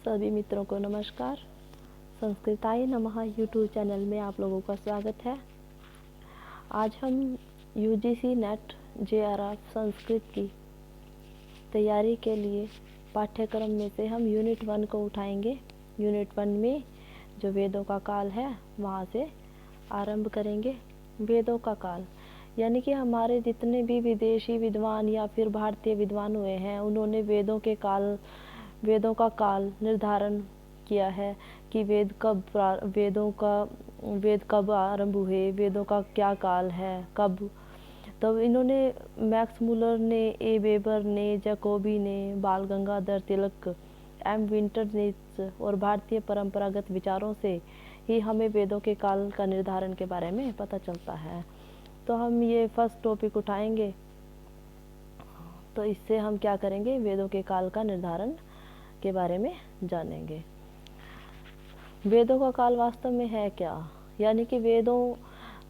सभी मित्रों को नमस्कार। संस्कृताय नमः यूट्यूब चैनल में आप लोगों का स्वागत है। आज हम यूजीसी नेट जेआरएफ संस्कृत की तैयारी के लिए पाठ्यक्रम में से हम यूनिट 1 को उठाएंगे। यूनिट 1 में जो वेदों का काल है वहाँ से आरंभ करेंगे। वेदों का काल यानी कि हमारे जितने भी विदेशी विद्वान या फिर भारतीय विद्वान हुए हैं उन्होंने वेदों का काल निर्धारण किया है कि वेद कब आरंभ हुए, वेदों का क्या काल है, कब। तब इन्होंने मैक्स मुलर ने, ए वेबर ने, जैकोबी ने, बाल गंगाधर तिलक, एम विंटरनित्ज और भारतीय परंपरागत विचारों से ही हमें वेदों के काल का निर्धारण के बारे में पता चलता है। तो हम ये फर्स्ट टॉपिक उठाएंगे। तो इससे हम क्या करेंगे, वेदों के काल का निर्धारण के बारे में जानेंगे। वेदों का काल वास्तव में है क्या, यानी कि वेदों,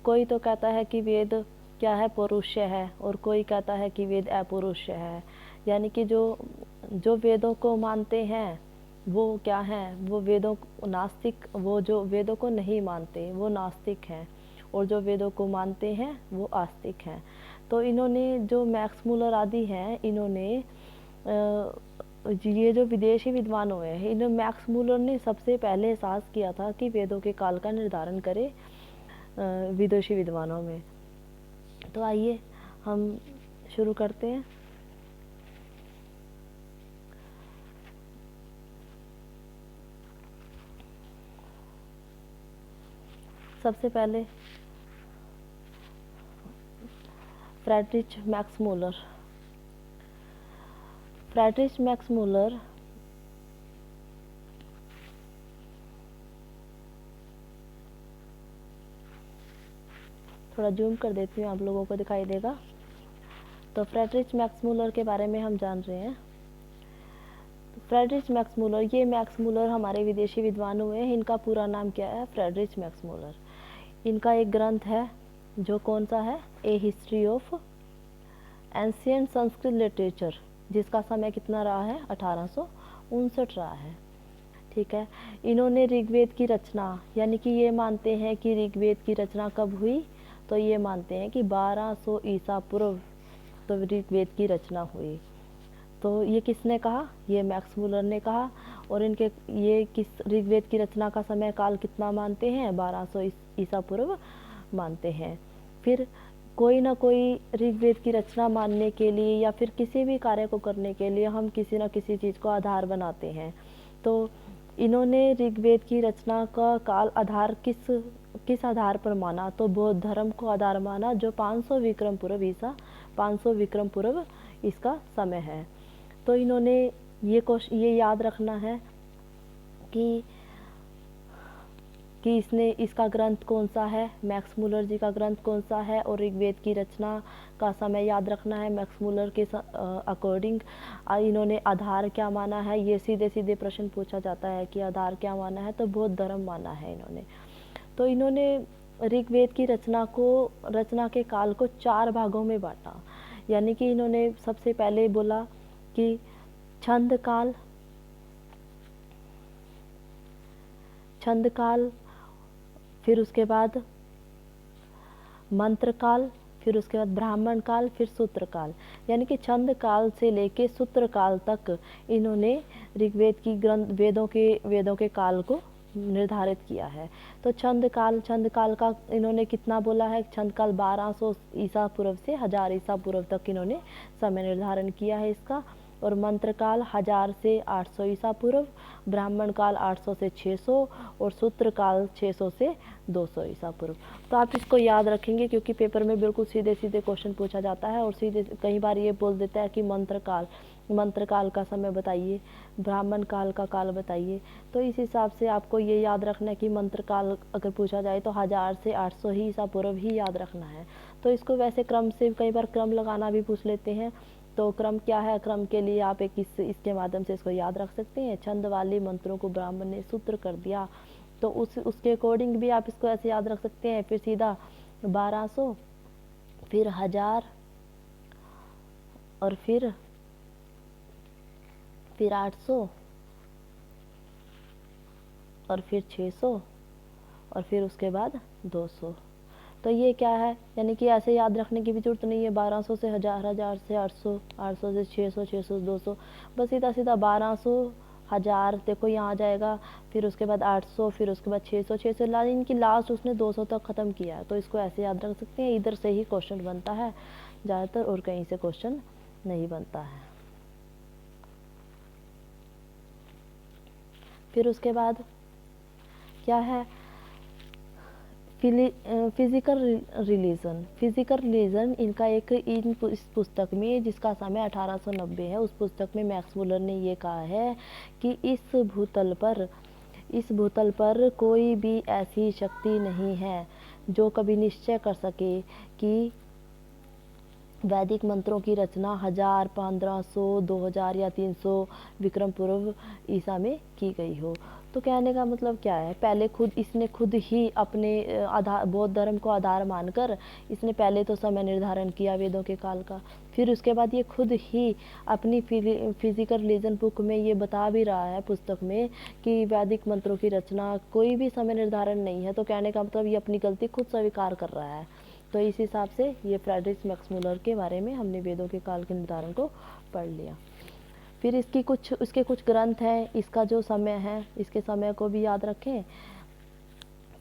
कोई तो कहता है कि वेद क्या है, पौरुष्य है, और कोई कहता है कि वेद अपौरुष्य है। यानी कि जो वेदों को मानते हैं वो क्या हैं, वो वेदों नास्तिक, वो जो वेदों को नहीं मानते वो नास्तिक हैं, और जो वेदों को मानते हैं वो आस्तिक हैं। तो इन्होंने जो मैक्स मुलर आदि हैं, इन्होंने ये जो विदेशी विद्वान हुए हैं, इन मैक्स मुलर ने सबसे पहले एहसास किया था कि वेदों के काल का निर्धारण करे विदेशी विद्वानों में। तो आइए हम शुरू करते हैं। सबसे पहले Friedrich Max Muller. Friedrich Max Muller थोड़ा जूम कर देती हूँ, आप लोगों को दिखाई देगा। तो फ्रेडरिच मैक्स मुलर के बारे में हम जान रहे हैं। फ्रेडरिच मैक्स मुलर, ये मैक्स मुलर हमारे विदेशी विद्वान हुए हैं। इनका पूरा नाम क्या है, फ्रेडरिच मैक्स मुलर। इनका एक ग्रंथ है जो कौन सा है, a history of ancient Sanskrit literature, जिसका समय कितना रहा है, 1859 रहा है। ठीक है। इन्होंने ऋग्वेद की रचना, यानी कि ये मानते हैं कि ऋग्वेद की रचना कब हुई, तो ये मानते हैं कि 1200 ईसा पूर्व तो ऋग्वेद की रचना हुई। तो ये किसने कहा, ये मैक्स मुलर ने कहा। और इनके ये किस ऋग्वेद की रचना का समय काल कितना मानते हैं, 1200 ईसा पूर्व मानते हैं। फिर कोई ना कोई ऋग्वेद की रचना मानने के लिए या फिर किसी भी कार्य को करने के लिए हम किसी न किसी चीज़ को आधार बनाते हैं। तो इन्होंने ऋग्वेद की रचना का काल आधार किस आधार पर माना, तो बौद्ध धर्म को आधार माना, जो 500 विक्रम पूर्व ईसा 500 विक्रम पूर्व इसका समय है। तो इन्होंने ये याद रखना है कि इसका ग्रंथ कौन सा है, मैक्स मुलर जी का ग्रंथ कौन सा है, और ऋग्वेद की रचना का समय याद रखना है। मैक्स मुलर के अकॉर्डिंग इन्होंने आधार क्या माना है, ये सीधे सीधे प्रश्न पूछा जाता है कि आधार क्या माना है, तो बौद्ध धर्म माना है इन्होंने। तो इन्होंने ऋग्वेद की रचना के काल को 4 भागों में बांटा। यानी कि इन्होंने सबसे पहले बोला कि छंद काल, फिर उसके बाद मंत्र काल, फिर उसके बाद ब्राह्मण काल, फिर सूत्र काल। यानी कि छंद काल से लेके सूत्र काल तक इन्होंने ऋग्वेद की वेदों के काल को निर्धारित किया है। तो छंद काल का इन्होंने कितना बोला है, छंद काल 1200 ईसा पूर्व से 1000 ईसा पूर्व तक इन्होंने समय निर्धारण किया है इसका। और मंत्र काल 1000 से 800 ईसा पूर्व, ब्राह्मण काल 800 से 600 और सूत्र काल 600 से 200 ईसा पूर्व। तो आप इसको याद रखेंगे क्योंकि पेपर में बिल्कुल सीधे सीधे क्वेश्चन पूछा जाता है, और सीधे कई बार ये बोल देता है कि मंत्र काल का समय बताइए, ब्राह्मण काल का काल बताइए। तो इस हिसाब से आपको ये याद रखना है कि मंत्र काल अगर पूछा जाए तो 1000 से 800 ही ईसा पूर्व ही याद रखना है। तो इसको वैसे क्रम से कई बार क्रम लगाना भी पूछ लेते हैं। तो क्रम क्या है, क्रम के लिए आप इसके माध्यम से इसको याद रख सकते हैं। छंद वाले मंत्रों को ब्राह्मण ने सूत्र कर दिया, तो उसके अकॉर्डिंग भी आप इसको ऐसे याद रख सकते हैं। फिर सीधा 1200, फिर 1000 और फिर 800 और फिर 600 और फिर उसके बाद 200। तो ये क्या है, यानी कि ऐसे याद रखने की भी जरूरत नहीं है 1200 से 1000, 1000 से 800, 800 से 600, 600 से 200, बस सीधा सीधा 1200 1000 देखो यहाँ आ जाएगा, फिर उसके बाद 800, फिर उसके बाद 600, 600 लाइन की लास्ट उसने 200 तक ख़त्म किया है। तो इसको ऐसे याद रख सकते हैं, इधर से ही क्वेश्चन बनता है ज़्यादातर और कहीं से क्वेश्चन नहीं बनता है। फिर उसके बाद क्या है, फिज़िकल रिलीजन इनका एक इस पुस्तक में जिसका समय 1890 है, उस पुस्तक में मैक्स मुलर ने ये कहा है कि इस भूतल पर कोई भी ऐसी शक्ति नहीं है जो कभी निश्चय कर सके कि वैदिक मंत्रों की रचना 1000, 1500, 2000 या 300 विक्रम पूर्व ईसा में की गई हो। तो कहने का मतलब क्या है, पहले इसने खुद ही अपने बौद्ध धर्म को आधार मानकर इसने पहले तो समय निर्धारण किया वेदों के काल का, फिर उसके बाद ये खुद ही अपनी फिजिकल रिलीजन बुक में ये बता भी रहा है पुस्तक में कि वैदिक मंत्रों की रचना कोई भी समय निर्धारण नहीं है। तो कहने का मतलब ये अपनी गलती खुद स्वीकार कर रहा है। तो इस हिसाब से ये फ्रेडरिक मैक्स मुलर के बारे में हमने वेदों के काल के निर्धारण को पढ़ लिया। फिर इसके कुछ ग्रंथ हैं, इसका जो समय है इसके समय को भी याद रखें।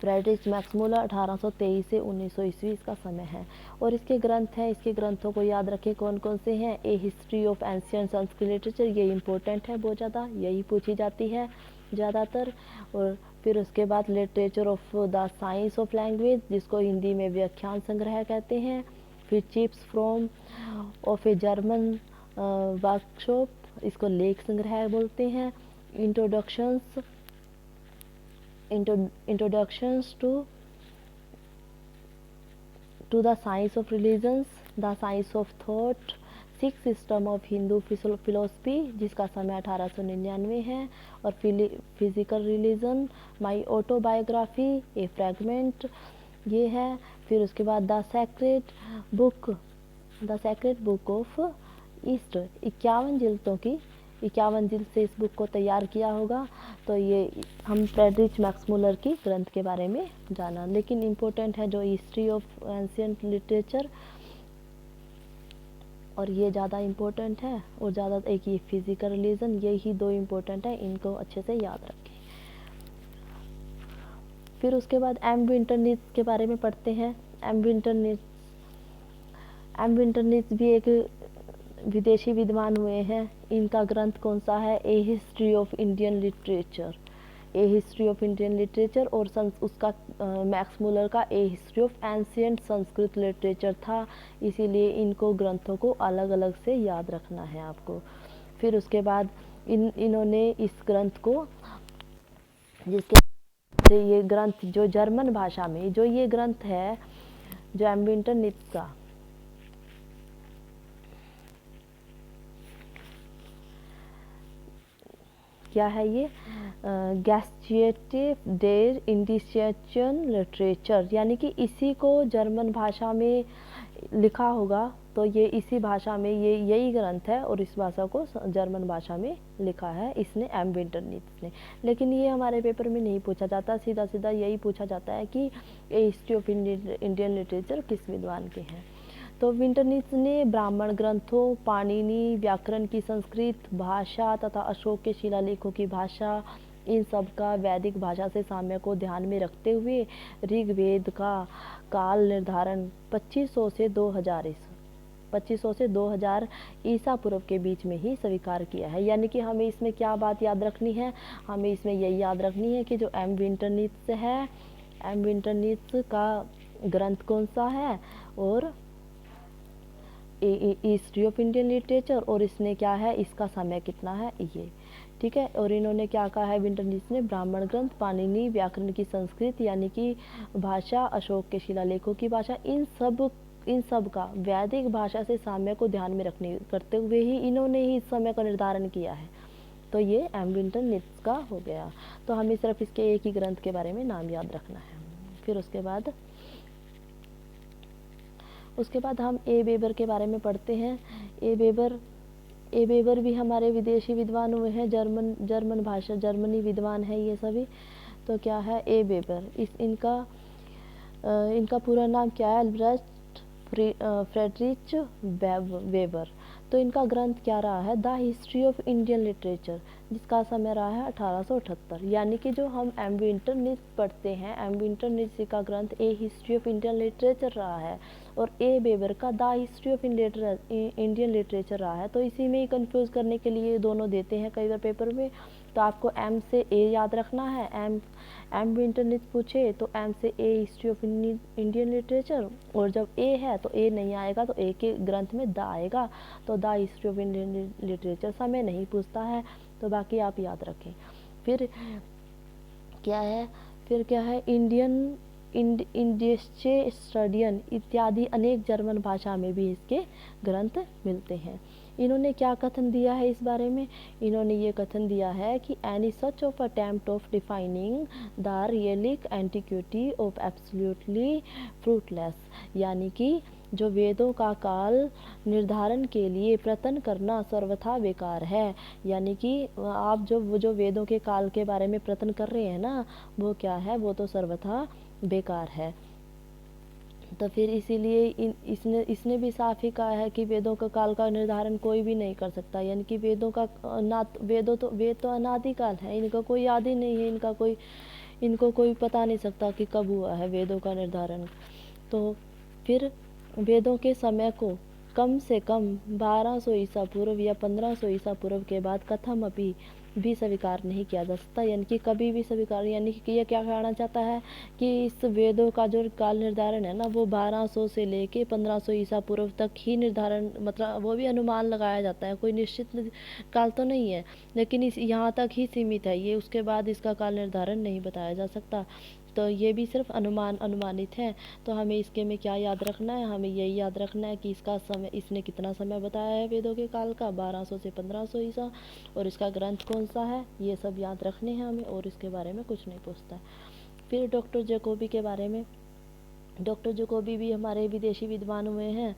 फ्रेडरिक मैक्स मुलर 1823 से 1900 ईस्वी इसका समय है। और इसके ग्रंथ हैं, इसके ग्रंथों को याद रखें कौन कौन से हैं। A history of ancient Sanskrit literature, ये इंपॉर्टेंट है बहुत ज़्यादा, यही पूछी जाती है ज़्यादातर। और फिर उसके बाद literature of the science of language, जिसको हिंदी में व्याख्यान संग्रह कहते हैं। फिर chips from of a German workshop, इसको लेख संग्रह बोलते हैं। Introductions to the science of religions, the science of thought, six system of Hindu philosophy, जिसका समय 1899 है। और physical religion, my autobiography, a fragment, ये है। फिर उसके बाद the sacred book of east, 51 जिल्द से इस बुक को तैयार किया होगा। तो ये हम फ्रेडरिक मैक्स मुलर की ग्रंथ के बारे में जाना, लेकिन इम्पोर्टेंट है जो हिस्ट्री ऑफ एंशिएंट लिटरेचर, और ये ज़्यादा इम्पोर्टेंट है। और ज़्यादा एक ये फिजिकल रिलीजन, यही दो इम्पोर्टेंट है, इनको अच्छे से याद रखें। फिर उसके बाद एम विंटरनित्ज के बारे में पढ़ते हैं। एम विंटरनित्ज भी एक विदेशी विद्वान हुए हैं। इनका ग्रंथ कौन सा है, a history of Indian literature, और उसका मैक्स मुलर का a history of ancient Sanskrit literature था। इसीलिए इनको ग्रंथों को अलग अलग से याद रखना है आपको। फिर उसके बाद इन्होंने इस ग्रंथ को, जिसके ये ग्रंथ जो जर्मन भाषा में जो ये ग्रंथ है, जो एम विंटरनित्ज का, क्या है ये, गैस्ट्रिएटिव डेर इंडिशियन लिटरेचर, यानी कि इसी को जर्मन भाषा में लिखा होगा। तो ये इसी भाषा में यही ग्रंथ है, और इस भाषा को जर्मन भाषा में लिखा है इसने, एम विंटरनित्ज ने। लेकिन ये हमारे पेपर में नहीं पूछा जाता, सीधा सीधा यही पूछा जाता है कि ए हिस्ट्री ऑफ इंडियन लिटरेचर किस विद्वान के हैं। तो विंटरनित्ज ने ब्राह्मण ग्रंथों, पाणिनि व्याकरण की संस्कृत भाषा तथा अशोक के शिलालेखों की भाषा, इन सब का वैदिक भाषा से साम्य को ध्यान में रखते हुए ऋग्वेद का काल निर्धारण 2500 से 2000 ईसा पूर्व के बीच में ही स्वीकार किया है। यानी कि हमें इसमें क्या बात याद रखनी है, हमें इसमें यही याद रखनी है कि जो एम विंटरनित्ज है, एम विंटरनित्ज का ग्रंथ कौन सा है, और हिस्ट्री ऑफ इंडियन लिटरेचर, और इसने क्या है, इसका समय कितना है, ये ठीक है। और इन्होंने क्या कहा है विंटरनित्ज ने, ब्राह्मण ग्रंथ, पाणिनि व्याकरण की संस्कृत यानी कि भाषा, अशोक के शिलालेखों की भाषा, इन सब का वैदिक भाषा से साम्य को ध्यान में करते हुए ही इन्होंने ही इस समय का निर्धारण किया है। तो ये एम विंटरनित्ज का हो गया। तो हमें सिर्फ इसके एक ही ग्रंथ के बारे में नाम याद रखना है। फिर उसके बाद हम ए वेबर के बारे में पढ़ते हैं। ए वेबर भी हमारे विदेशी विद्वान हुए हैं, जर्मनी विद्वान है ये सभी। तो क्या है, ए वेबर। इनका पूरा नाम क्या है, अल्ब्रेक्ट फ्रेडरिच वेबर। तो इनका ग्रंथ क्या रहा है, the history of Indian literature, जिसका समय रहा है 1878। यानी कि जो हम एम विंटरनित्ज पढ़ते हैं, एम विंटरनित्ज का ग्रंथ ए हिस्ट्री ऑफ इंडियन लिटरेचर रहा है और ए वेबर का the history of Indian literature रहा है। तो इसी में ही कंफ्यूज करने के लिए दोनों देते हैं कई बार पेपर में। तो आपको एम से ए याद रखना है, एम विंटरनित्ज पूछे तो एम से ए हिस्ट्री ऑफ इंडियन लिटरेचर, और जब ए है तो ए नहीं आएगा, तो ए के ग्रंथ में द आएगा, तो the history of Indian literature. समय नहीं पूछता है, तो बाकी आप याद रखें। फिर क्या है इंडियस्चे स्टडियन इत्यादि अनेक जर्मन भाषा में भी इसके ग्रंथ मिलते हैं। इन्होंने क्या कथन दिया है इस बारे में, इन्होंने ये कथन दिया है कि any such of attempt of defining the रियलिक एंटिक्विटी ऑफ एब्सोल्युटली फ्रूटलेस, यानी कि जो वेदों का काल निर्धारण के लिए प्रयत्न करना सर्वथा बेकार है। यानी कि आप जो वेदों के काल के बारे में प्रयत्न कर रहे हैं ना, वो क्या है, वो तो सर्वथा बेकार है। तो फिर इसीलिए इसने भी साफ ही कहा है कि वेदों का काल का निर्धारण कोई भी नहीं कर सकता। यानी कि वेद तो अनादिकाल है, इनका कोई याद ही नहीं है, इनको कोई पता नहीं सकता कि कब हुआ है वेदों का निर्धारण। तो फिर वेदों के समय को कम से कम 1200 ईसा पूर्व या 1500 ईसा पूर्व के बाद कथम अभी भी स्वीकार नहीं किया जा सकता। यानी कि कभी भी स्वीकार, यानी कि ये क्या कहना चाहता है कि इस वेदों का जो काल निर्धारण है ना, वो 1200 से लेके 1500 ईसा पूर्व तक ही निर्धारण, मतलब वो भी अनुमान लगाया जाता है, कोई निश्चित काल तो नहीं है, लेकिन इस यहाँ तक ही सीमित है ये, उसके बाद इसका काल निर्धारण नहीं बताया जा सकता। तो ये भी सिर्फ अनुमानित है। तो हमें इसके में क्या याद रखना है, हमें यही याद रखना है कि इसने कितना समय बताया है वेदों के काल का, 1200 से 1500 ईसा, और इसका ग्रंथ कौन सा है, ये सब याद रखने हैं हमें, और इसके बारे में कुछ नहीं पूछता है। फिर डॉक्टर जैकोबी के बारे में, डॉक्टर जैकोबी भी हमारे विदेशी विद्वान हुए हैं।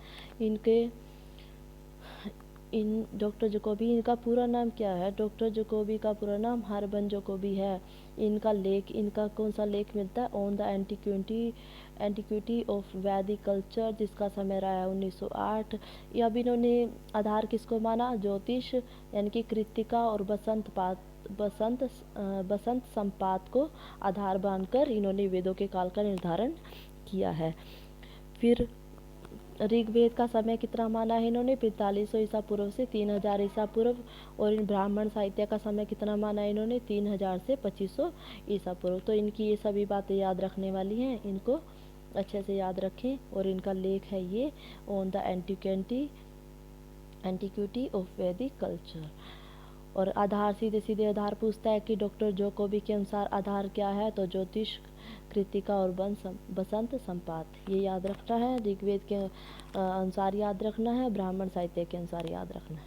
डॉक्टर जैकोबी, इनका पूरा नाम क्या है, डॉक्टर जैकोबी का पूरा नाम हरबन जैकोबी है। इनका कौन सा लेख मिलता है, on the antiquity of Vedic culture, जिसका समय रहा है 1908। अब इन्होंने आधार किसको माना, ज्योतिष यानी कि कृत्तिका और बसंत संपात को आधार बांधकर इन्होंने वेदों के काल का निर्धारण किया है। फिर ऋग्वेद का समय कितना माना है इन्होंने, 4500 ईसा पूर्व से 3000 ईसा पूर्व, और इन ब्राह्मण साहित्य का समय कितना माना है इन्होंने, 3000 से 2500 ईसा पूर्व। तो इनकी ये सभी बातें याद रखने वाली हैं, इनको अच्छे से याद रखें। और इनका लेख है ये on the antiquity of Vedic culture. और आधार, सीधे सीधे आधार पूछता है कि डॉक्टर जैकोबी के अनुसार आधार क्या है, तो ज्योतिष, कृतिका और बसंत संपात, ये याद रखना है। ऋग्वेद के अनुसार याद रखना है, ब्राह्मण साहित्य के अनुसार याद रखना है।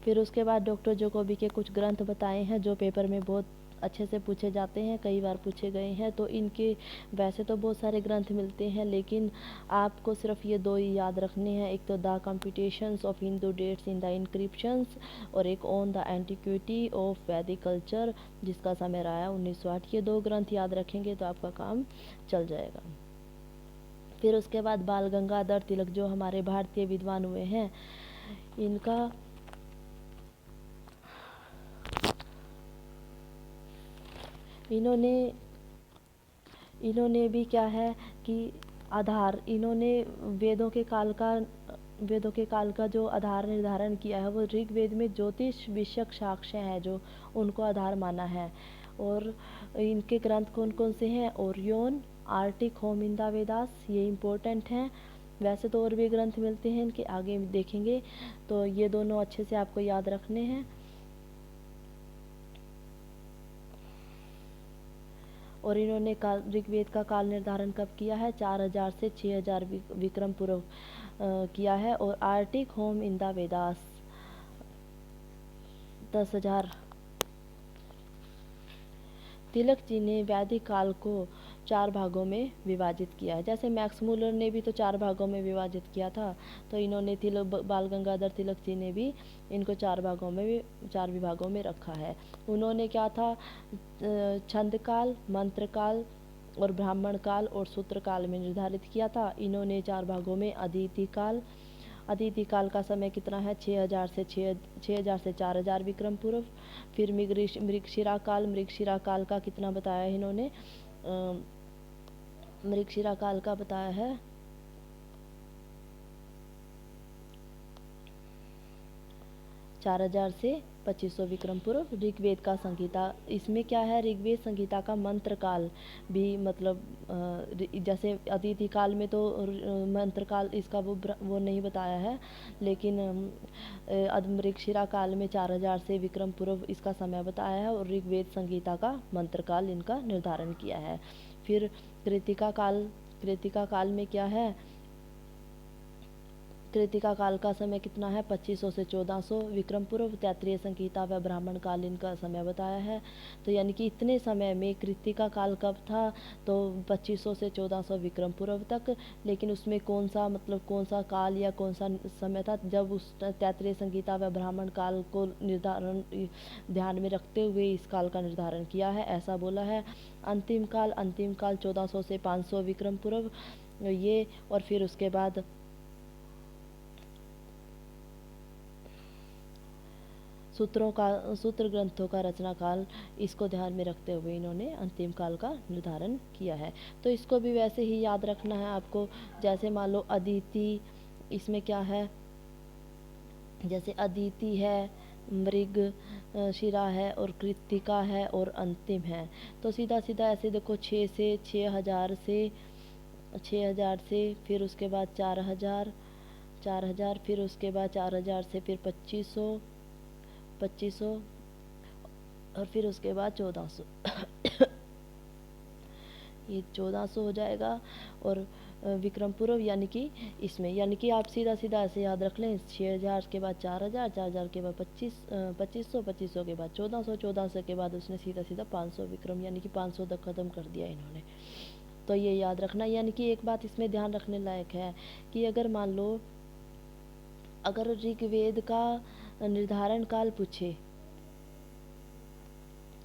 फिर उसके बाद डॉक्टर जैकोबी के कुछ ग्रंथ बताए हैं जो पेपर में बहुत अच्छे से पूछे जाते हैं, कई बार पूछे गए हैं। तो इनके वैसे तो बहुत सारे ग्रंथ मिलते हैं, लेकिन आपको सिर्फ ये दो ही याद रखने हैं, एक तो the computations of Hindu dates in the inscriptions, और एक on the antiquity of Vedic culture, जिसका समय रहा है 1908। ये दो ग्रंथ याद रखेंगे तो आपका काम चल जाएगा। फिर उसके बाद बाल गंगाधर तिलक, जो हमारे भारतीय विद्वान हुए हैं, इन्होंने भी क्या है कि आधार, इन्होंने वेदों के काल का जो आधार निर्धारण किया है, वो ऋग्वेद में ज्योतिष विषयक साक्ष्य है जो उनको आधार माना है। और इनके ग्रंथ कौन कौन से हैं, Orion, Arctic home in the Vedas, ये इम्पोर्टेंट हैं। वैसे तो और भी ग्रंथ मिलते हैं इनके, आगे देखेंगे। तो ये दोनों अच्छे से आपको याद रखने हैं। और इन्होंने ऋग्वेद का काल निर्धारण कब किया है, 4000 से 6000 विक्रम पूर्व किया है। और Arctic home in the Vedas 10,000। Tilak ji ने वैदिक काल को 4 भागों में विभाजित किया है। जैसे मैक्स मूलर ने भी तो 4 भागों में विभाजित किया था, तो इन्होंने बाल गंगाधर तिलक जी ने भी इनको 4 भागों में 4 विभागों में रखा है। उन्होंने क्या था, छंद काल, मंत्र काल और ब्राह्मण काल और सूत्र काल में निर्धारित किया था। इन्होंने 4 भागों में अदिति काल का समय कितना है, 6000 से 4000 विक्रम पूर्व। फिर मृगशिरा काल का कितना बताया है इन्होंने, मृगशिरा काल का बताया है 4000 से 2500 विक्रम पूर्व। ऋग्वेद का संहिता, इसमें क्या है, ऋग्वेद संहिता का मंत्र काल भी, मतलब जैसे अदिति काल में तो मंत्र काल इसका वो नहीं बताया है, लेकिन मृगशिरा काल में 4000 से विक्रम पूर्व इसका समय बताया है और ऋग्वेद संहिता का मंत्र काल इनका निर्धारण किया है। फिर कृतिका काल में क्या है, कृतिका काल का समय कितना है, 2500 से 1400 विक्रम पूर्व। तैत्रीय संहिता व ब्राह्मण काल इनका समय बताया है। तो यानी कि इतने समय में कृतिका काल कब था, तो 2500 से 1400 विक्रम पूर्व तक। लेकिन उसमें कौन सा काल या कौन सा समय था, जब उस तैत्रीय संहिता व ब्राह्मण काल को निर्धारण ध्यान में रखते हुए इस काल का निर्धारण किया है, ऐसा बोला है। अंतिम काल 1400 से 500 विक्रम पूर्व ये, और फिर उसके बाद सूत्र ग्रंथों का रचना काल, इसको ध्यान में रखते हुए इन्होंने अंतिम काल का निर्धारण किया है। तो इसको भी वैसे ही याद रखना है आपको। जैसे मान लो अदिति, इसमें क्या है, जैसे अदिति है, मृग शिरा है और कृतिका है और अंतिम है। तो सीधा सीधा ऐसे देखो, 6 से 6000 से फिर उसके बाद 4000 फिर उसके बाद 4000 से फिर 2500 और फिर उसके बाद 1400 ये 1400 हो जाएगा। और विक्रम पूर्व यानी कि इसमें, यानी कि आप सीधा सीधा ऐसे याद रख लें, 6000 के बाद 4000 के बाद 2500 के बाद 1400 के बाद उसने सीधा सीधा 500 विक्रम, यानी कि 500 तक ख़त्म कर दिया इन्होंने। तो ये याद रखना। यानी कि एक बात इसमें ध्यान रखने लायक है कि अगर मान लो, अगर ऋग्वेद का निर्धारण काल पूछे,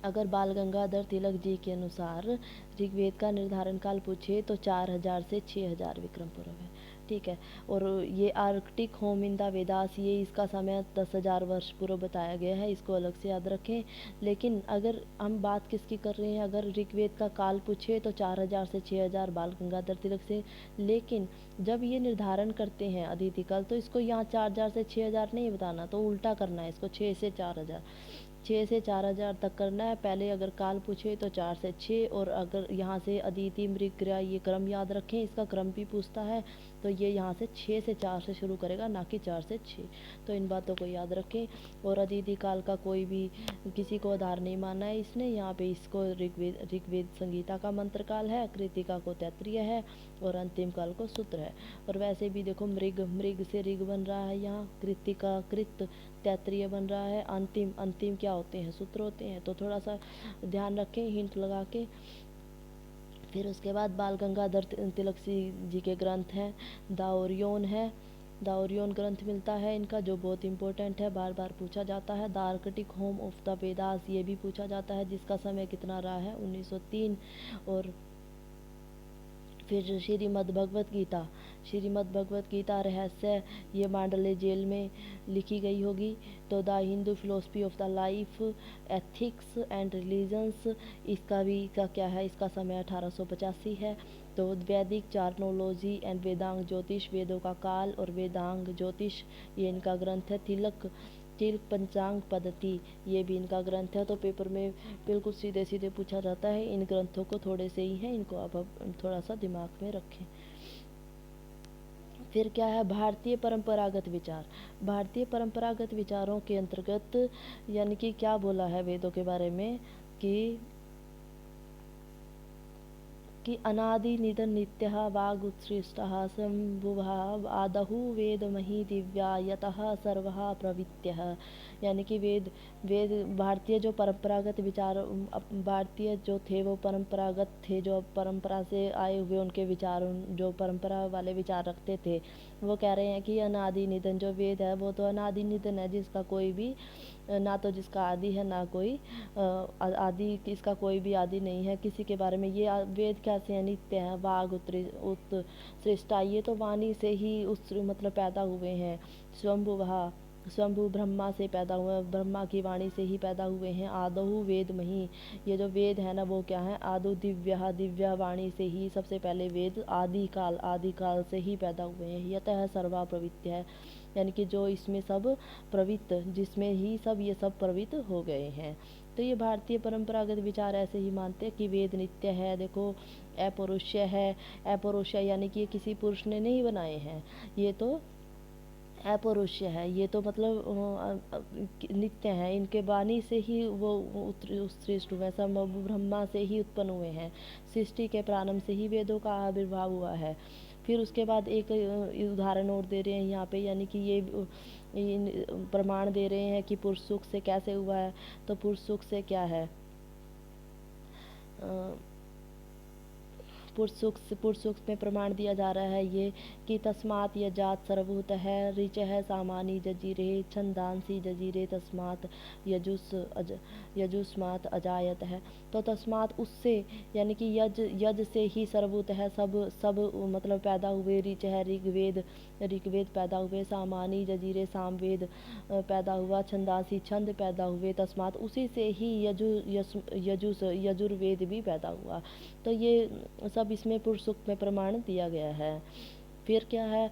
अगर बाल गंगाधर तिलक जी के अनुसार ऋग्वेद का निर्धारण काल पूछे तो 4000 से 6000 विक्रम पूर्व है, ठीक है। और ये Arctic home in the Vedas, ये इसका समय 10,000 वर्ष पूर्व बताया गया है, इसको अलग से याद रखें। लेकिन अगर हम बात किसकी कर रहे हैं, अगर ऋग्वेद का काल पूछे तो 4000 से 6000 बाल गंगाधर तिलक से। लेकिन जब ये निर्धारण करते हैं अदिति काल, तो इसको यहाँ 4000 से 6000 नहीं बताना, तो उल्टा करना है इसको, 6 से 4000, 6 से 4000 तक करना है। पहले अगर काल पूछे तो 4 से 6, और अगर यहाँ से अदिति मृगशिरा, ये क्रम याद रखें, इसका क्रम भी पूछता है, तो ये यहाँ से 6 से 4 से शुरू करेगा, ना कि 4 से 6। तो इन बातों को याद रखें। और अदिति काल का कोई भी किसी को आधार नहीं माना है इसने, यहाँ पे इसको ऋग्वेद संगीता का मंत्र काल है, कृतिका को तैत्रीय है और अंतिम काल को सूत्र है। और वैसे भी देखो, मृग से ऋग बन रहा है, यहाँ कृतिका कृत तैत्रीय बन रहा है, अंतिम क्या होते हैं, सूत्र होते हैं। तो थोड़ा सा ध्यान रखें हिंट लगा के। फिर उसके बाद बाल गंगाधर तिलक जी के ग्रंथ हैं, दाओरियन है, दाओरियन ग्रंथ मिलता है इनका, जो बहुत इंपॉर्टेंट है, बार बार पूछा जाता है। The Arctic home of the Vedas, ये भी पूछा जाता है, जिसका समय कितना रहा है, 1903। और फिर श्रीमद् भगवत गीता रहस्य, ये मांडले जेल में लिखी गई होगी। तो the Hindu philosophy of the life, ethics and religions, इसका क्या है, इसका समय 1885 है। तो वैदिक चार्नोलॉजी एंड वेदांग ज्योतिष, वेदों का काल और वेदांग ज्योतिष, ये इनका ग्रंथ है। तिलक पंचांग पद्धति, ये भी इनका ग्रंथ है। तो पेपर में बिल्कुल सीधे सीधे पूछा जाता है। इन ग्रंथों को थोड़े से ही हैं, इनको आप थोड़ा सा दिमाग में रखें। फिर क्या है, भारतीय परंपरागत विचार। भारतीय परंपरागत विचारों के अंतर्गत यानी कि क्या बोला है वेदों के बारे में, कि कि अनादि निधन नित्यः वागुत्सृष्टः शम्भुवः आदहु वेदमहि दिव्या यतः सर्वः प्रवित्यः। यानी कि वेद वेद भारतीय जो परंपरागत विचार भारतीय जो थे वो परंपरागत थे, जो परंपरा से आए हुए उनके विचार, जो परंपरा वाले विचार रखते थे, वो कह रहे हैं कि अनादि निधन जो वेद है वो तो अनादि निधन है, जिसका कोई भी ना तो जिसका आदि है ना कोई आदि, इसका कोई भी आदि नहीं है किसी के बारे में। ये वेद कैसे हैं? नित्य हैं। वाग उत्सृष्टा, ये तो वाणी से ही उस मतलब पैदा हुए हैं। स्वयंभुवः, स्वयंभू ब्रह्मा से पैदा हुए हैं, ब्रह्मा की वाणी से ही पैदा हुए हैं। आदहु वेदमहि, ये जो वेद है ना वो क्या है? आदो दिव्या, दिव्या वाणी से ही सबसे पहले वेद आदि काल से ही पैदा हुए हैं। यतः सर्वा प्रवृत्ति है, यानी कि जो इसमें सब प्रवृत्त, जिसमें ही सब ये सब प्रवृत्त हो गए हैं। तो ये भारतीय परंपरागत विचार ऐसे ही मानते हैं कि वेद नित्य है। देखो अपौरुषय है, अपौरुषय यानी कि ये किसी पुरुष ने नहीं बनाए हैं, ये तो अपौरुषय है, ये तो मतलब नित्य है, इनके वाणी से ही वो उत्सृष्ट हुए, सब ब्रह्मा से ही उत्पन्न हुए हैं। सृष्टि के प्रारंभ से ही वेदों का आविर्भाव हुआ है। फिर उसके बाद एक उदाहरण और दे रहे हैं यहाँ पे, यानी कि ये प्रमाण दे रहे हैं कि पुरुष सुख से कैसे हुआ है। तो पुरुष सुख से क्या है? पुरुष सुख में प्रमाण दिया जा रहा है ये कि तस्मात् यजात सर्वभूत है ऋच है सामानी जजीरे छंदांसी जजीरे तस्मात् यजुस्मात् अजायत है। तो तस्मात् उससे, यानी कि यज से ही सर्वभूत है, सब मतलब पैदा हुए। ऋच है ऋग्वेद पैदा हुए, सामानी जजीरे सामवेद पैदा हुआ, छंदासी छंद पैदा हुए, तस्मात् उसी से ही यजुर्वेद भी पैदा हुआ। तो ये सब इसमें पुरुष सूक्त में प्रमाण दिया गया है। फिर क्या है?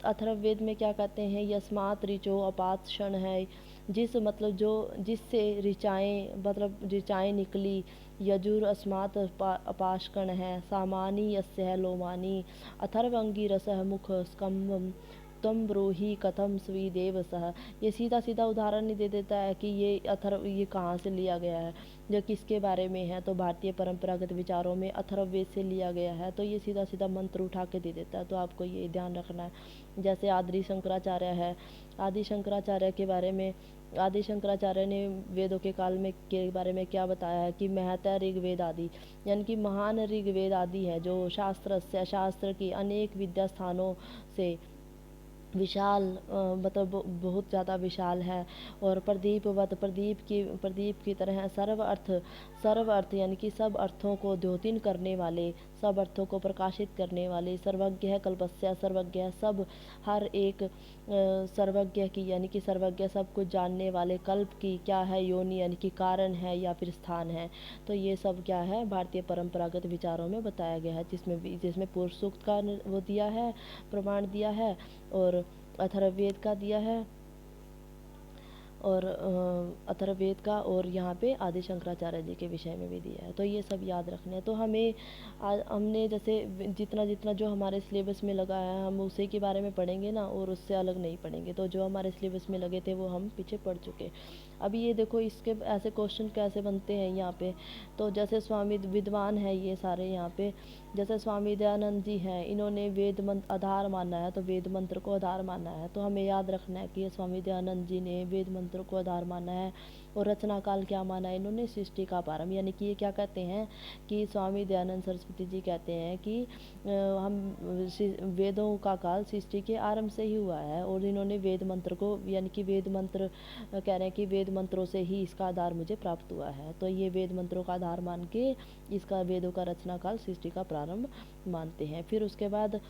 अथर्ववेद में क्या कहते हैं? यस्मात् ऋचो अपात क्षण है, जिससे ऋचाएँ निकली। यजुर अस्मात् अपाशकण है, सामानी यस्य है लोमानी, अथर्वंगी रसः मुख स्कंभम तम ब्रूहि कथम स्वीदेव सह। ये सीधा सीधा उदाहरण ही दे देता है कि ये कहाँ से लिया गया है, जो किसके बारे में है। तो भारतीय परंपरागत विचारों में अथर्ववेद से लिया गया है, तो ये सीधा सीधा मंत्र उठा के दे देता है, तो आपको ये ध्यान रखना है। जैसे आदि शंकराचार्य है, आदि शंकराचार्य के बारे में, आदि शंकराचार्य ने वेदों के काल में के बारे में क्या बताया है कि महत ऋग्वेद आदि, यानी कि महान ऋग्वेद आदि है, जो शास्त्र की अनेक विद्या स्थानों से विशाल मतलब बहुत ज़्यादा विशाल है। और प्रदीप की तरह सर्व अर्थ यानी कि सब अर्थों को द्योतिन करने वाले, सब अर्थों को प्रकाशित करने वाले, सर्वज्ञ है कल्पस्य, सर्वज्ञ है सब हर एक सर्वज्ञ की, यानी कि सर्वज्ञ सब कुछ जानने वाले, कल्प की क्या है? योनि, यानी कि कारण है या फिर स्थान है। तो ये सब क्या है? भारतीय परंपरागत विचारों में बताया गया है, जिसमें पुरुष सूक्त का वो दिया है, प्रमाण दिया है, और अथर्ववेद का दिया है, और अथर्ववेद का, और यहाँ पे आदि शंकराचार्य जी के विषय में भी दिया है। तो ये सब याद रखने हैं। तो हमने जैसे जितना जितना जो हमारे सिलेबस में लगा है हम उसी के बारे में पढ़ेंगे ना, और उससे अलग नहीं पढ़ेंगे। तो जो हमारे सिलेबस में लगे थे वो हम पीछे पढ़ चुके। अभी ये देखो इसके ऐसे क्वेश्चन कैसे बनते हैं यहाँ पे। तो जैसे स्वामी विद्वान है ये सारे यहाँ पे, जैसे स्वामी दयानंद जी हैं, इन्होंने वेद मंत्र आधार माना है, तो वेद मंत्र को आधार माना है। तो हमें याद रखना है कि ये स्वामी दयानंद जी ने वेद मंत्र को आधार माना है। और रचना काल क्या माना है इन्होंने? सृष्टि का प्रारंभ। यानी कि ये क्या कहते हैं कि स्वामी दयानंद सरस्वती जी कहते हैं कि हम वेदों का काल सृष्टि के आरंभ से ही हुआ है। और इन्होंने वेद मंत्र को, यानी कि वेद मंत्र कह रहे हैं कि वेद मंत्रों से ही इसका आधार मुझे प्राप्त हुआ है। तो ये वेद मंत्रों का आधार मान के इसका वेदों का रचना काल सृष्टि का प्रारंभ मानते हैं। फिर उसके बाद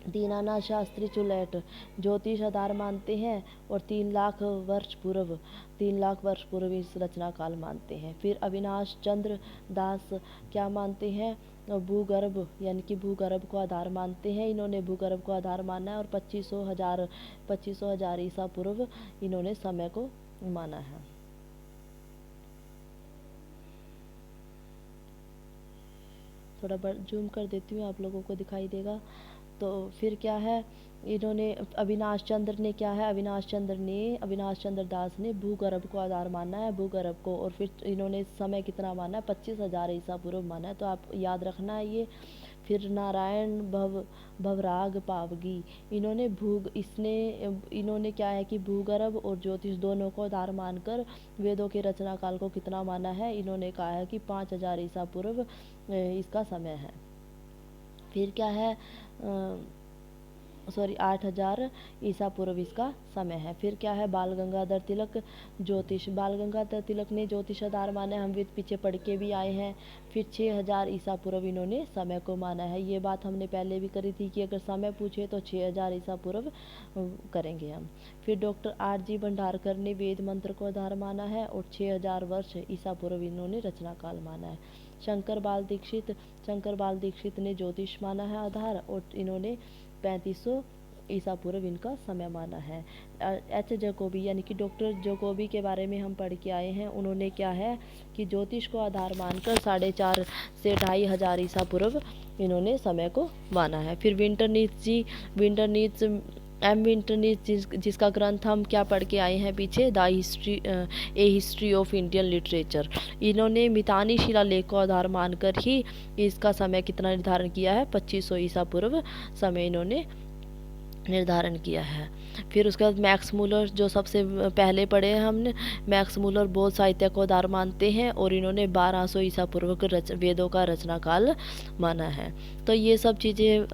दीनानाथ शास्त्री चुलैट ज्योतिष आधार मानते हैं, और 3 लाख वर्ष पूर्व इस रचना काल मानते हैं। फिर अविनाश चंद्र दास क्या मानते हैं? भूगर्भ, यानी कि भूगर्भ को आधार मानते हैं। इन्होंने भूगर्भ को आधार माना है, और 2500 ईसा पूर्व इन्होंने समय को माना है। थोड़ा जूम कर देती हूँ, आप लोगों को दिखाई देगा। तो फिर क्या है, इन्होंने अविनाश चंद्र दास ने भूगर्भ को आधार माना है, भूगर्भ को। और फिर इन्होंने समय कितना माना है, 25,000 ईसा पूर्व माना है, तो आप याद रखना है ये। फिर नारायण भवराग पावगी, इन्होंने क्या है कि भूगर्भ और ज्योतिष दोनों को आधार मानकर वेदों के रचना काल को कितना माना है, इन्होंने कहा है कि 5,000 ईसा पूर्व इसका समय है। फिर क्या है, 8,000 ईसा पूर्व इसका समय है। फिर क्या है, बाल गंगाधर तिलक ज्योतिष, बाल गंगाधर तिलक ने ज्योतिष आधार माना है, हम वेद पीछे पढ़ के भी आए हैं। फिर 6,000 ईसा पूर्व इन्होंने समय को माना है। ये बात हमने पहले भी करी थी कि अगर समय पूछे तो 6,000 ईसा पूर्व करेंगे हम। फिर डॉक्टर R.G. भंडारकर ने वेद मंत्र को आधार माना है और 6,000 वर्ष ईसा पूर्व इन्होंने रचना काल माना है। शंकर बाल दीक्षित ने ज्योतिष माना है आधार, और इन्होंने 3500 ईसा पूर्व इनका समय माना है। H. जैकोबी यानी कि डॉक्टर जैकोबी के बारे में हम पढ़ के आए हैं। उन्होंने क्या है कि ज्योतिष को आधार मानकर 4,500 से 2,500 ईसा पूर्व इन्होंने समय को माना है। फिर विंटरनीत्ज जिसका ग्रंथ हम क्या पढ़ के आए हैं पीछे, ए हिस्ट्री ऑफ इंडियन लिटरेचर, इन्होंने मितानी शिलालेख को आधार मानकर ही इसका समय कितना निर्धारण किया है, 2500 ईसा पूर्व समय इन्होंने निर्धारण किया है। फिर उसके बाद मैक्स मूलर, जो सबसे पहले पढ़े हैं हमने, मैक्स मूलर बौद्ध साहित्य को आधार मानते हैं और इन्होंने 1200 ईसा पूर्व वेदों का रचना काल माना है। तो ये सब चीज़ें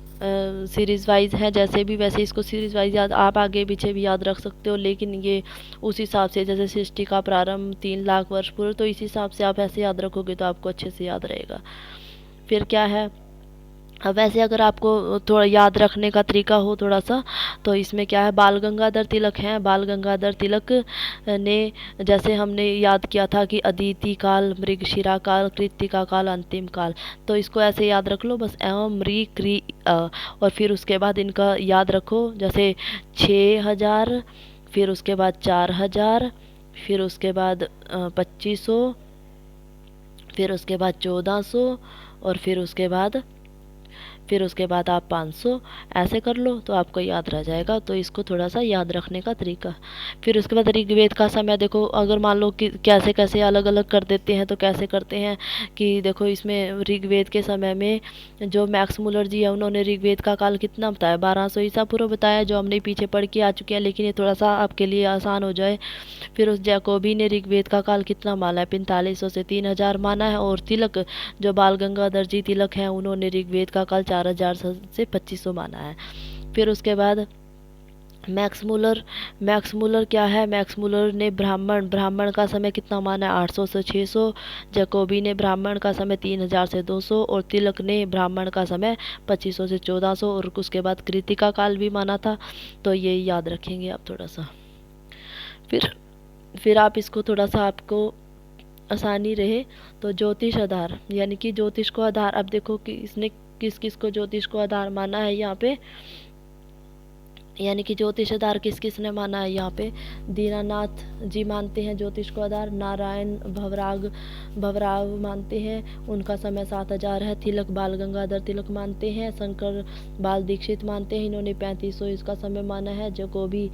सीरीज़ वाइज हैं, जैसे भी वैसे इसको सीरीज़ वाइज याद, आप आगे पीछे भी याद रख सकते हो, लेकिन ये उस हिसाब से, जैसे सृष्टि का प्रारंभ 3 लाख वर्ष पूर्व, तो इस हिसाब से आप ऐसे याद रखोगे तो आपको अच्छे से याद रहेगा। फिर क्या है, अब वैसे अगर आपको थोड़ा याद रखने का तरीका हो थोड़ा सा, तो इसमें क्या है, बाल गंगाधर तिलक हैं। बाल गंगाधर तिलक ने, जैसे हमने याद किया था कि अदिति काल, मृगशिरा काल, कृत्तिका काल, अंतिम काल, तो इसको ऐसे याद रख लो बस, एवं मृ क्री और फिर उसके बाद इनका याद रखो, जैसे 6,000, फिर उसके बाद 4,000, फिर उसके बाद 2,500, फिर उसके बाद 1,400, और फिर उसके बाद आप 500 ऐसे कर लो तो आपको याद रह जाएगा। तो इसको थोड़ा सा याद रखने का तरीका। फिर उसके बाद ऋग्वेद का समय देखो, अगर मान लो कि कैसे कैसे अलग अलग कर देते हैं, तो कैसे करते हैं कि देखो, इसमें ऋग्वेद के समय में जो मैक्स मूलर जी है, उन्होंने ऋग्वेद का काल कितना बताया, 1200 ईसा पूर्व बताया, जो हमने पीछे पढ़ के आ चुके हैं, लेकिन ये थोड़ा सा आपके लिए आसान हो जाए। फिर उस जैकोबी ने ऋग्वेद का काल कितना माना है, 4500 से 3,000 माना है। और तिलक, जो बाल गंगाधर जी तिलक हैं, उन्होंने ऋग्वेद का काल 4,000 से 2,500 माना है। फिर उसके बाद मैक्स मूलर क्या है, मैक्स मूलर ने ब्राह्मण का समय कितना माना है, 800 से 600। जैकोबी ने ब्राह्मण का समय 3,000 से 200, और तिलक ने ब्राह्मण का समय 2,500 से 1,400, और उसके बाद कृतिका काल भी माना था। तो ये याद रखेंगे आप थोड़ा सा। फिर आप इसको थोड़ा सा आपको आसानी रहे तो ज्योतिष आधार, यानी कि ज्योतिष को आधार, अब देखो कि इसने किस किस को ज्योतिष को आधार माना है यहाँ पे, यानी कि ज्योतिष आधार किस किस ने माना है यहाँ पे, दीनानाथ जी मानते हैं ज्योतिष को आधार, नारायण भवराव मानते हैं, उनका समय 7,000 है। तिलक बाल गंगाधर तिलक मानते हैं, शंकर बाल दीक्षित मानते हैं, इन्होंने 3500 इसका समय माना है। जैकोबी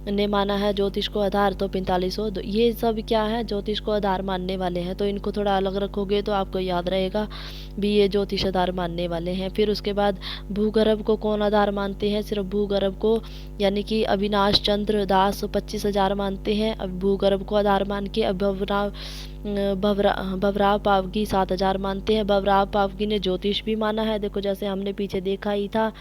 ने माना है ज्योतिष को आधार तो 4500। ये सब क्या है, ज्योतिष को आधार मानने वाले हैं, तो इनको थोड़ा अलग रखोगे तो आपको याद रहेगा भी ये ज्योतिष आधार मानने वाले हैं। फिर उसके बाद भूगर्भ को कौन आधार मानते हैं, सिर्फ भूगर्भ को, यानी कि अविनाश चंद्र दास 25,000 मानते हैं। अब भूगर्भ को आधार मान के भवराव पावगी 7,000 मानते हैं। भवराव पावगी ने ज्योतिष भी माना है, देखो जैसे हमने पीछे देखा ही था,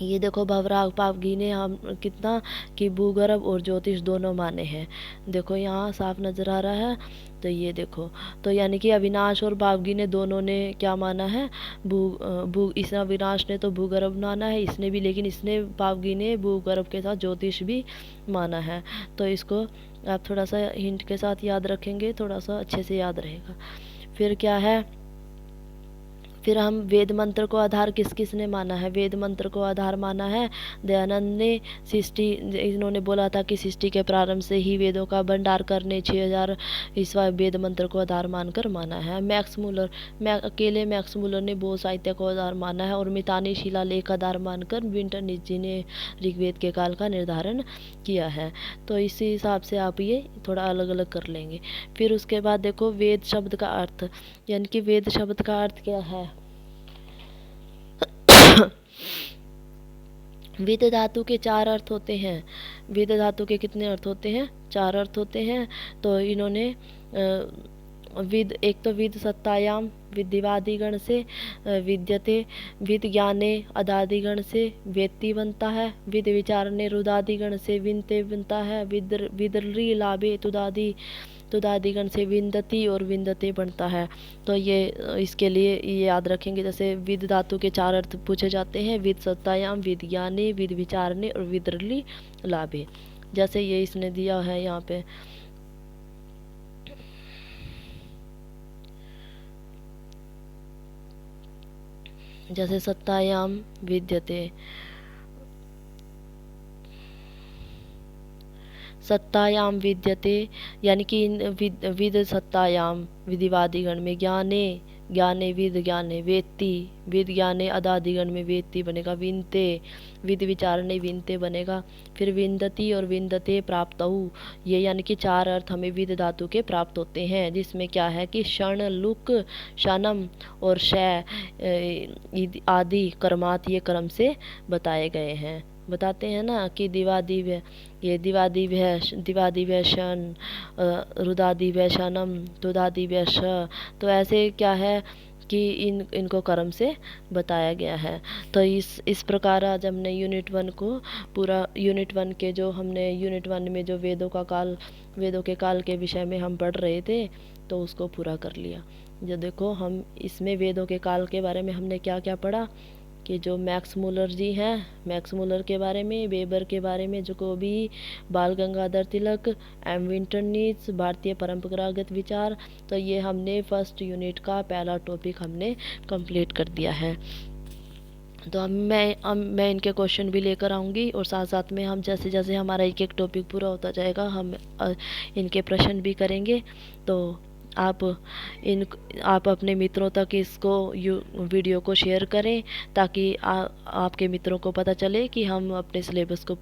ये देखो भवराव पावगी ने हम कितना कि भूगर्भ और ज्योतिष दोनों माने हैं, देखो यहाँ साफ नज़र आ रहा है। तो ये देखो, तो यानी कि अविनाश और पावगी ने दोनों ने क्या माना है, इस अविनाश ने तो भूगर्भ माना है, इसने भी, लेकिन इसने पावगी ने भूगर्भ के साथ ज्योतिष भी माना है। तो इसको आप थोड़ा सा हिंट के साथ याद रखेंगे, थोड़ा सा अच्छे से याद रहेगा। फिर क्या है, फिर हम वेद मंत्र को आधार किस किस ने माना है? वेद मंत्र को आधार माना है दयानंद ने। सृष्टि, इन्होंने बोला था कि सृष्टि के प्रारंभ से ही वेदों का भंडार करने 6000 ईस्वा वेद मंत्र को आधार मानकर माना है। मैक्स मूलर, अकेले मैक्स मूलर ने बोध साहित्य को आधार माना है, और मितानी शिलालेख आधार मानकर विंटरनित्ज जी ने ऋग्वेद के काल का निर्धारण किया है। तो इसी हिसाब से आप ये थोड़ा अलग अलग कर लेंगे। फिर उसके बाद देखो वेद शब्द का अर्थ, यानी कि वेद शब्द का अर्थ क्या है? वेद धातु के 4 अर्थ होते हैं। वेद धातु के कितने अर्थ होते हैं? 4 अर्थ होते हैं। तो इन्होंने विद, एक तो विद सत्तायाम विद्धिवादिगण से विद्यते, विद ज्ञाने अदादिगण से वेत्ति बनता है, विद विचारने रुदादिगण से विनते बनता है, विदर्री लाभे तुदादिगण से विंदती और विंदते बनता है। तो ये इसके लिए ये याद रखेंगे, जैसे विद धातु के 4 अर्थ पूछे जाते हैं, विद सत्तायाम, विद ज्ञाने, विद विचारने और विदर्ली लाभे। जैसे ये इसने दिया है यहाँ पे, जैसे सत्तायाम विद्यते, सत्तायाम विद्यते, यानी कि विद सत्तायाम विधिवादिगण में ज्ञाने, ज्ञाने विद ज्ञाने वेत्ति, विद ज्ञाने अदादिगण में वेत्ति बनेगा, विनते विद विचारने विनते बनेगा। फिर विंदती और विंदते प्राप्तऊ, ये यानी कि 4 अर्थ हमें विद धातु के प्राप्त होते हैं, जिसमें क्या है कि क्षण, लुक, शनम और शय आदि कर्मात ये क्रम से बताए गए हैं। बताते हैं ना कि दिवादिव्य, ये दिवादिव्य शन, रुदादिव्य शनम, तुदादिव्य श, तो ऐसे क्या है कि इनको क्रम से बताया गया है। तो इस प्रकार आज हमने यूनिट 1 को पूरा, यूनिट 1 के जो हमने यूनिट 1 में जो वेदों के काल के विषय में हम पढ़ रहे थे, तो उसको पूरा कर लिया। जो देखो हम इसमें वेदों के काल के बारे में हमने क्या क्या पढ़ा, कि जो मैक्स मूलर जी हैं, मैक्स मूलर के बारे में, वेबर के बारे में, जैकोबी, बाल गंगाधर तिलक, एम विंटरनित्ज, भारतीय परंपरागत विचार। तो ये हमने फर्स्ट यूनिट का पहला टॉपिक हमने कंप्लीट कर दिया है। तो अब मैं इनके क्वेश्चन भी लेकर आऊँगी, और साथ साथ में हम जैसे जैसे हमारा एक एक टॉपिक पूरा होता जाएगा हम इनके प्रश्न भी करेंगे। तो आप अपने मित्रों तक इसको वीडियो को शेयर करें, ताकि आपके मित्रों को पता चले कि हम अपने सिलेबस को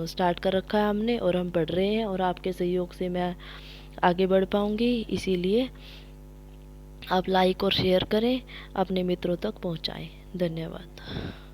स्टार्ट कर रखा है हमने, और हम पढ़ रहे हैं, और आपके सहयोग से मैं आगे बढ़ पाऊँगी। इसीलिए आप लाइक और शेयर करें, अपने मित्रों तक पहुँचाएँ। धन्यवाद।